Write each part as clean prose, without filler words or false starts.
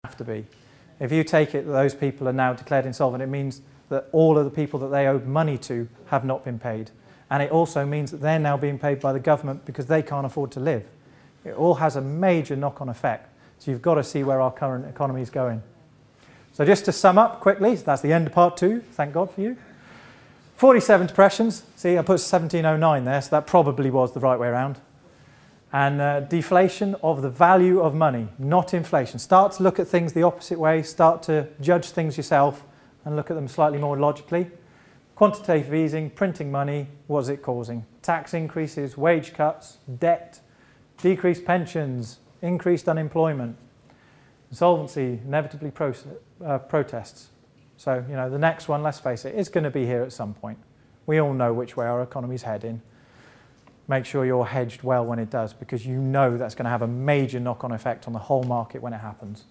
have to be. If you take it that those people are now declared insolvent, it means that all of the people that they owed money to have not been paid. And it also means that they're now being paid by the government because they can't afford to live. It all has a major knock-on effect. So you've got to see where our current economy is going. So just to sum up quickly, that's the end of part 2. Thank God for you. 47 depressions. See, I put 1709 there, so that probably was the right way around. And deflation of the value of money, not inflation. Start to look at things the opposite way. Start to judge things yourself and look at them slightly more logically. Quantitative easing, printing money, what is it causing? Tax increases, wage cuts, debt, decreased pensions, increased unemployment, insolvency, inevitably protests. So, you know, the next one, let's face it, it's going to be here at some point. We all know which way our economy's heading. Make sure you're hedged well when it does, because you know that's going to have a major knock-on effect on the whole market when it happens.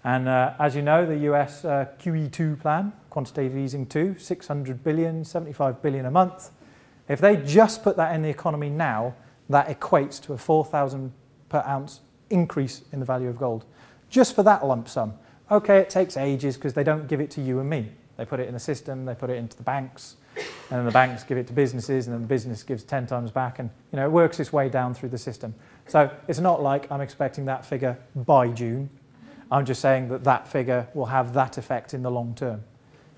And as you know, the US QE2 plan, quantitative easing 2, 600 billion, 75 billion a month. If they just put that in the economy now, that equates to a 4,000 per ounce increase in the value of gold. Just for that lump sum. Okay, it takes ages because they don't give it to you and me. They put it in the system, they put it into the banks, and then the banks give it to businesses, and then the business gives 10 times back, and you know, it works its way down through the system. So it's not like I'm expecting that figure by June. I'm just saying that that figure will have that effect in the long term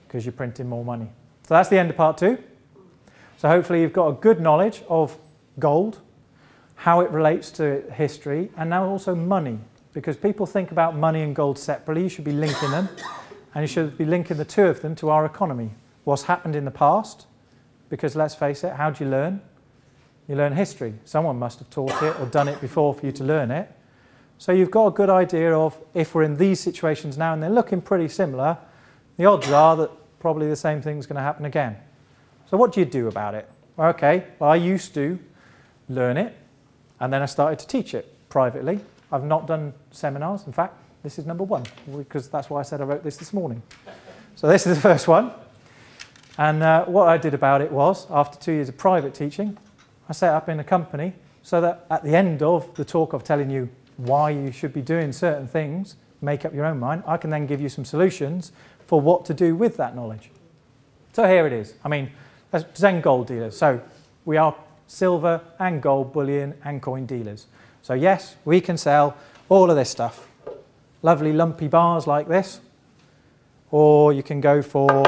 because you're printing more money. So that's the end of part 2. So hopefully you've got a good knowledge of gold, how it relates to history, and now also money. Because people think about money and gold separately. You should be linking them, and you should be linking the two of them to our economy. What's happened in the past, because let's face it, how do you learn? You learn history. Someone must have taught it or done it before for you to learn it. So you've got a good idea of if we're in these situations now and they're looking pretty similar, the odds are that probably the same thing's going to happen again. So what do you do about it? Well, okay, well, I used to learn it, and then I started to teach it privately. I've not done seminars. In fact, this is number 1, because that's why I said I wrote this morning. So this is the first one. And what I did about it was, after 2 years of private teaching, I set up in a company so that at the end of the talk of telling you why you should be doing certain things, make up your own mind, I can then give you some solutions for what to do with that knowledge. So here it is. I mean, Zen Gold dealers. So we are silver and gold bullion and coin dealers. So yes, we can sell all of this stuff. Lovely lumpy bars like this. Or you can go for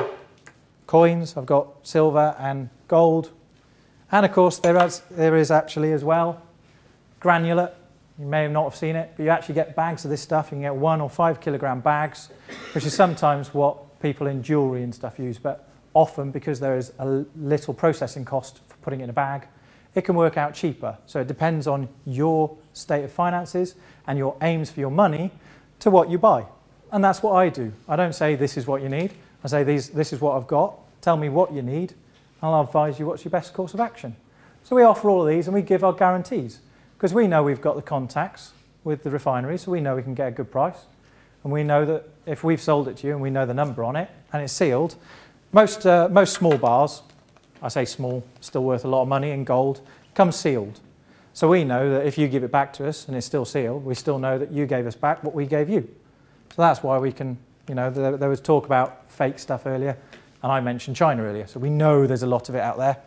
coins. I've got silver and gold. And of course there is actually as well granulate. You may not have seen it, but you actually get bags of this stuff. You can get 1 or 5 kilogram bags, which is sometimes what people in jewellery and stuff use, but often because there is a little processing cost for putting it in a bag, it can work out cheaper. So it depends on your state of finances and your aims for your money to what you buy. And that's what I do. I don't say this is what you need. I say this is what I've got. Tell me what you need, and I'll advise you what's your best course of action. So we offer all of these and we give our guarantees because we know we've got the contacts with the refinery, so we know we can get a good price. And we know that if we've sold it to you and we know the number on it and it's sealed, most small bars, I say small, still worth a lot of money in gold, come sealed. So we know that if you give it back to us and it's still sealed, we still know that you gave us back what we gave you. So that's why we can, you know, there was talk about fake stuff earlier, and I mentioned China earlier, so we know there's a lot of it out there.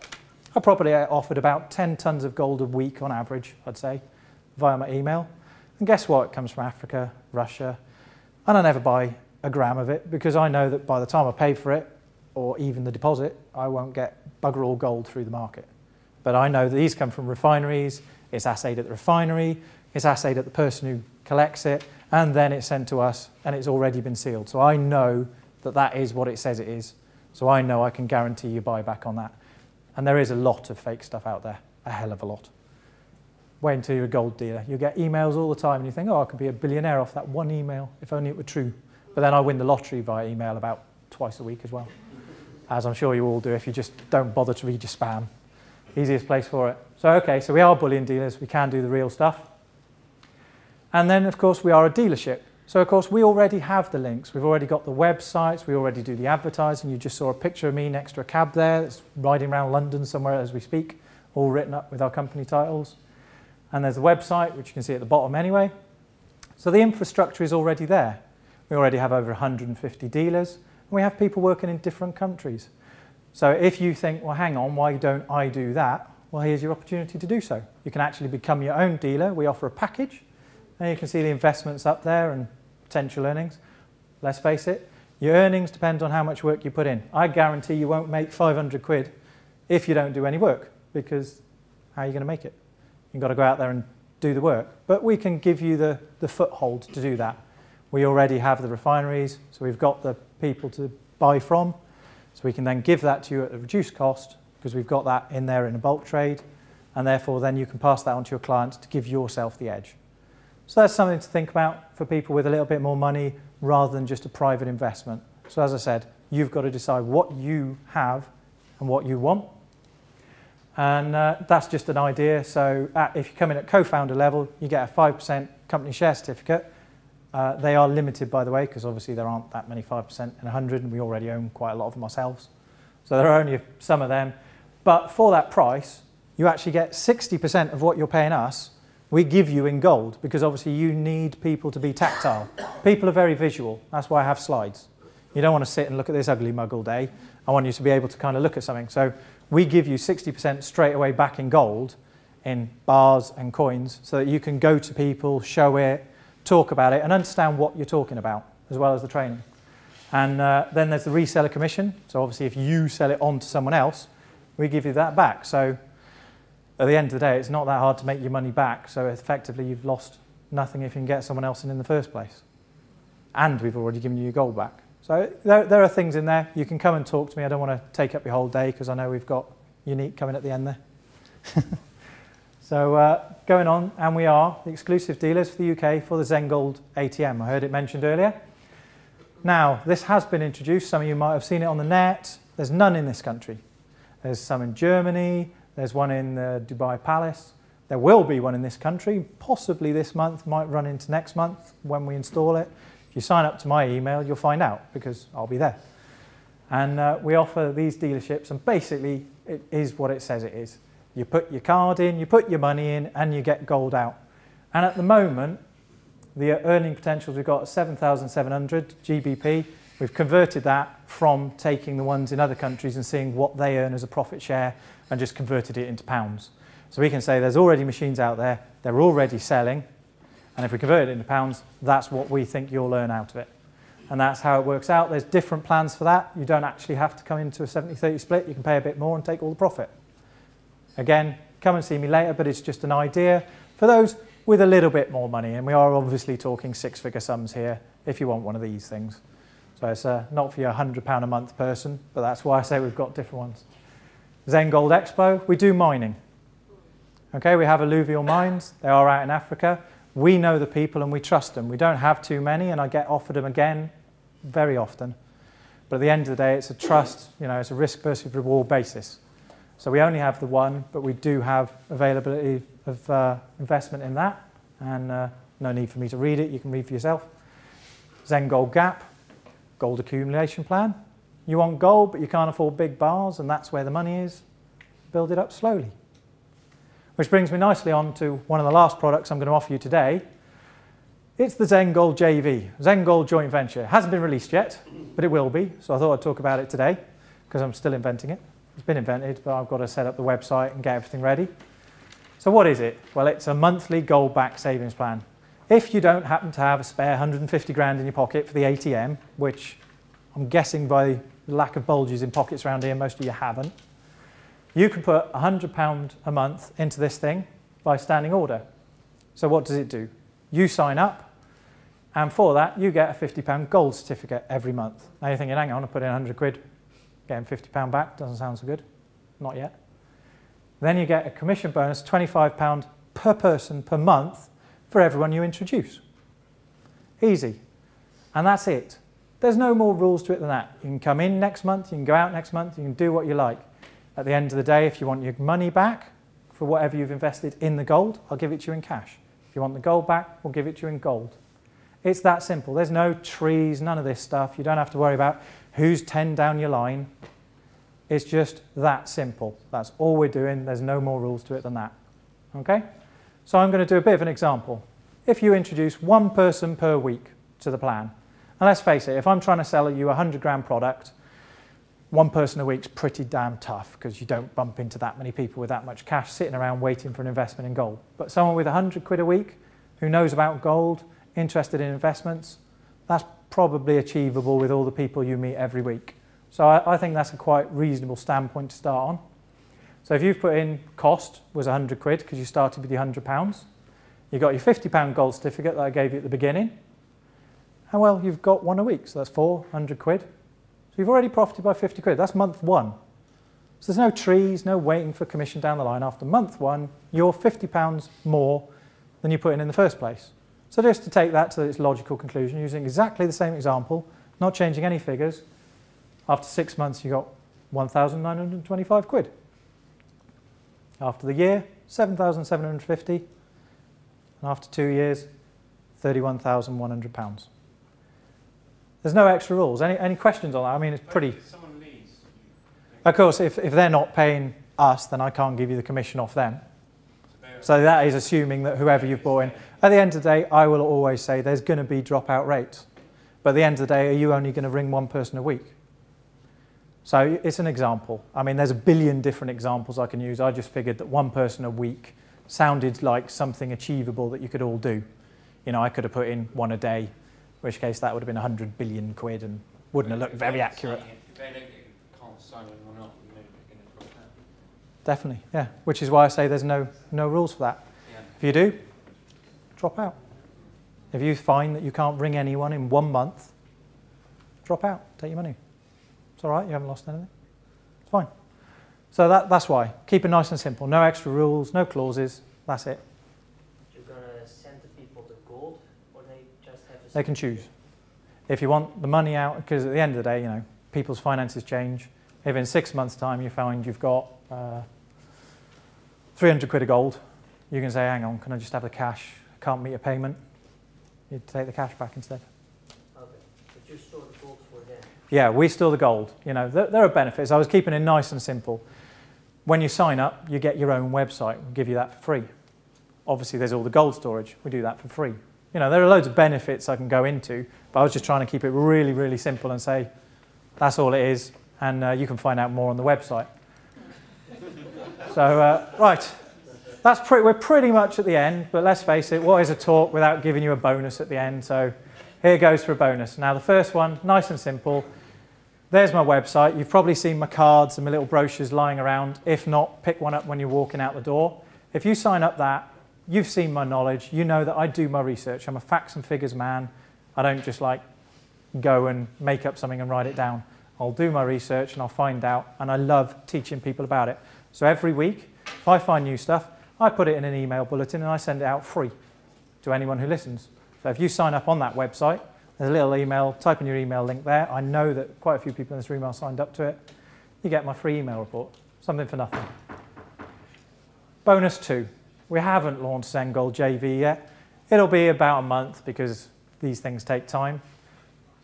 I probably offered about 10 tons of gold a week on average, I'd say, via my email. And guess what? It comes from Africa, Russia, and I never buy a gram of it because I know that by the time I pay for it, or even the deposit, I won't get bugger all gold through the market. But I know that these come from refineries, it's assayed at the refinery, it's assayed at the person who collects it, and then it's sent to us, and it's already been sealed. So I know that that is what it says it is. So I know I can guarantee you buyback on that. And there is a lot of fake stuff out there, a hell of a lot. Wait until you're a gold dealer. You get emails all the time, and you think, oh, I could be a billionaire off that one email, if only it were true. But then I win the lottery via email about twice a week as well, as I'm sure you all do if you just don't bother to read your spam. Easiest place for it. So, okay, so we are bullion dealers. We can do the real stuff. And then, of course, we are a dealership. So, of course, we already have the links. We've already got the websites. We already do the advertising. You just saw a picture of me next to a cab there that's riding around London somewhere as we speak, all written up with our company titles. And there's the website, which you can see at the bottom anyway. So the infrastructure is already there. We already have over 150 dealers, and we have people working in different countries. So if you think, well, hang on, why don't I do that? Well, here's your opportunity to do so. You can actually become your own dealer. We offer a package, and you can see the investments up there and potential earnings. Let's face it, your earnings depend on how much work you put in. I guarantee you won't make 500 quid if you don't do any work, because how are you going to make it? You've got to go out there and do the work. But we can give you the foothold to do that. We already have the refineries, so we've got the people to buy from, so we can then give that to you at a reduced cost, because we've got that in there in a bulk trade, and therefore then you can pass that on to your clients to give yourself the edge. So that's something to think about for people with a little bit more money rather than just a private investment. So as I said, you've got to decide what you have and what you want. And that's just an idea. So if you come in at co-founder level, you get a 5% company share certificate. They are limited, by the way, because obviously there aren't that many 5% in 100, and we already own quite a lot of them ourselves. So there are only some of them. But for that price, you actually get 60% of what you're paying us. We give you in gold, because obviously you need people to be tactile. People are very visual. That's why I have slides. You don't want to sit and look at this ugly mug all day. I want you to be able to kind of look at something. So we give you 60% straight away back in gold, in bars and coins, so that you can go to people, show it, talk about it, and understand what you're talking about, as well as the training. And then there's the reseller commission. So obviously if you sell it on to someone else, we give you that back. So at the end of the day, it's not that hard to make your money back. So effectively, you've lost nothing if you can get someone else in the first place. And we've already given you your gold back. So there are things in there. You can come and talk to me. I don't want to take up your whole day, because I know we've got Unique coming at the end there. So going on, and we are the exclusive dealers for the UK for the Zen Gold ATM. I heard it mentioned earlier. Now, this has been introduced. Some of you might have seen it on the net. There's none in this country. There's some in Germany. There's one in the Dubai Palace. There will be one in this country, possibly this month, might run into next month when we install it. If you sign up to my email, you'll find out, because I'll be there. And we offer these dealerships, and basically it is what it says it is. You put your card in, you put your money in, and you get gold out. And at the moment, the earning potentials we've got are 7,700 GBP. We've converted that from taking the ones in other countries and seeing what they earn as a profit share, and just converted it into pounds. So we can say there's already machines out there, they're already selling, and if we convert it into pounds, that's what we think you'll earn out of it. And that's how it works out. There's different plans for that. You don't actually have to come into a 70-30 split. You can pay a bit more and take all the profit. Again, come and see me later, but it's just an idea for those with a little bit more money. And we are obviously talking six-figure sums here if you want one of these things. So it's not for your £100 a month person, but that's why I say we've got different ones. Zen Gold Expo, we do mining. Okay, we have alluvial mines. They are out in Africa. We know the people and we trust them. We don't have too many, and I get offered them again very often. But at the end of the day, it's a trust, it's a risk versus reward basis. So we only have the one, but we do have availability of investment in that, and no need for me to read it. You can read for yourself. Zen Gold Gap, gold accumulation plan. You want gold, but you can't afford big bars, and that's where the money is. Build it up slowly. Which brings me nicely on to one of the last products I'm going to offer you today. It's the Zen Gold JV, Zen Gold Joint Venture. It hasn't been released yet, but it will be, so I thought I'd talk about it today, because I'm still inventing it. It's been invented, but I've got to set up the website and get everything ready. So what is it? Well, it's a monthly gold-backed savings plan. If you don't happen to have a spare 150 grand in your pocket for the ATM, which I'm guessing by the lack of bulges in pockets around here, most of you haven't, you can put £100 a month into this thing by standing order. So what does it do? You sign up, and for that, you get a £50 gold certificate every month. Now you're thinking, hang on, I put in 100 quid, getting £50 back, doesn't sound so good. Not yet. Then you get a commission bonus, £25 per person per month for everyone you introduce. Easy. And that's it. There's no more rules to it than that. You can come in next month, you can go out next month, you can do what you like. At the end of the day, if you want your money back for whatever you've invested in the gold, I'll give it to you in cash. If you want the gold back, we'll give it to you in gold. It's that simple. There's no trees, none of this stuff. You don't have to worry about who's 10 down your line. It's just that simple. That's all we're doing. There's no more rules to it than that. Okay? So I'm going to do a bit of an example. if you introduce one person per week to the plan, and let's face it, if I'm trying to sell you a 100 grand product, one person a week's pretty damn tough because you don't bump into that many people with that much cash sitting around waiting for an investment in gold. But someone with 100 quid a week who knows about gold, interested in investments, that's probably achievable with all the people you meet every week. So I think that's a quite reasonable standpoint to start on. So if you've put in cost was 100 quid because you started with your £100, you got your £50 gold certificate that I gave you at the beginning, and well, you've got one a week, so that's 400 quid. So you've already profited by 50 quid. That's month one. So there's no trees, no waiting for commission down the line. After month one, you're £50 more than you put in the first place. So just to take that to its logical conclusion, using exactly the same example, not changing any figures, after 6 months you got 1,925 quid. After the year, 7,750. And after 2 years, £31,100. There's no extra rules. Any questions on that? I mean, it's pretty... If someone leaves, Of course, if they're not paying us, then I can't give you the commission off them. So that is assuming that whoever you've brought in... At the end of the day, I will always say there's going to be dropout rates. But at the end of the day, are you only going to ring one person a week? So it's an example. I mean, there's a billion different examples I can use. I just figured that one person a week sounded like something achievable that you could all do. You know, I could have put in one a day, in which case that would have been 100 billion quid and wouldn't have looked very accurate. If they can't sign anyone up, they're going to drop out. Definitely, yeah. Which is why I say there's no rules for that. Yeah. If you do, drop out. If you find that you can't ring anyone in 1 month, drop out, take your money. It's all right, you haven't lost anything. It's fine. So that's why. Keep it nice and simple. No extra rules, no clauses. That's it. You're going to send the people the gold, or they just have a... They can choose. If you want the money out, because at the end of the day, you know, people's finances change. If in 6 months' time you find you've got 300 quid of gold, you can say, hang on, can I just have the cash? I can't meet a payment. You take the cash back instead. Okay, but you store the gold for them. Yeah, we store the gold. You know, there are benefits. I was keeping it nice and simple. When you sign up, you get your own website. We'll give you that for free. Obviously, there's all the gold storage. We do that for free. You know, there are loads of benefits I can go into, but I was just trying to keep it really, really simple and say, that's all it is, and you can find out more on the website. So, right. We're pretty much at the end, but let's face it, what is a talk without giving you a bonus at the end? So here goes for a bonus. Now the first one, nice and simple. There's my website. You've probably seen my cards and my little brochures lying around. If not, pick one up when you're walking out the door. If you sign up that, you've seen my knowledge. You know that I do my research. I'm a facts and figures man. I don't just like go and make up something and write it down. I'll do my research and I'll find out, and I love teaching people about it. So every week, if I find new stuff, I put it in an email bulletin and I send it out free to anyone who listens. So if you sign up on that website, there's a little email, type in your email link there. I know that quite a few people in this room are signed up to it. You get my free email report, something for nothing. Bonus 2, we haven't launched Zen Gold JV yet. It'll be about a month because these things take time.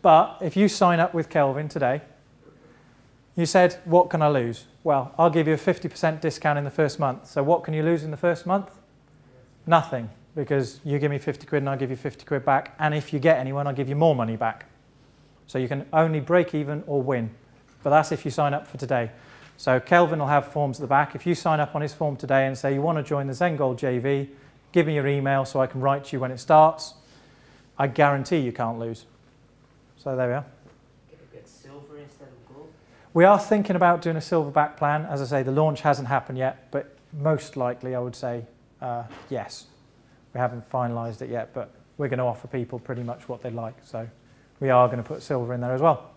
But if you sign up with Kelvin today, you said, what can I lose? Well, I'll give you a 50% discount in the first month. So what can you lose in the first month? Nothing, because you give me 50 quid and I'll give you 50 quid back. And if you get anyone, I'll give you more money back. So you can only break even or win. But that's if you sign up for today. So Kelvin will have forms at the back. If you sign up on his form today and say you want to join the Zen Gold JV, give me your email so I can write to you when it starts. I guarantee you can't lose. So there we are. Can you get silver instead of gold? We are thinking about doing a silverback plan. As I say, the launch hasn't happened yet, but most likely I would say yes. We haven't finalised it yet, but we're going to offer people pretty much what they like. So we are going to put silver in there as well.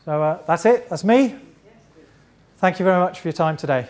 So that's it. That's me. Thank you very much for your time today.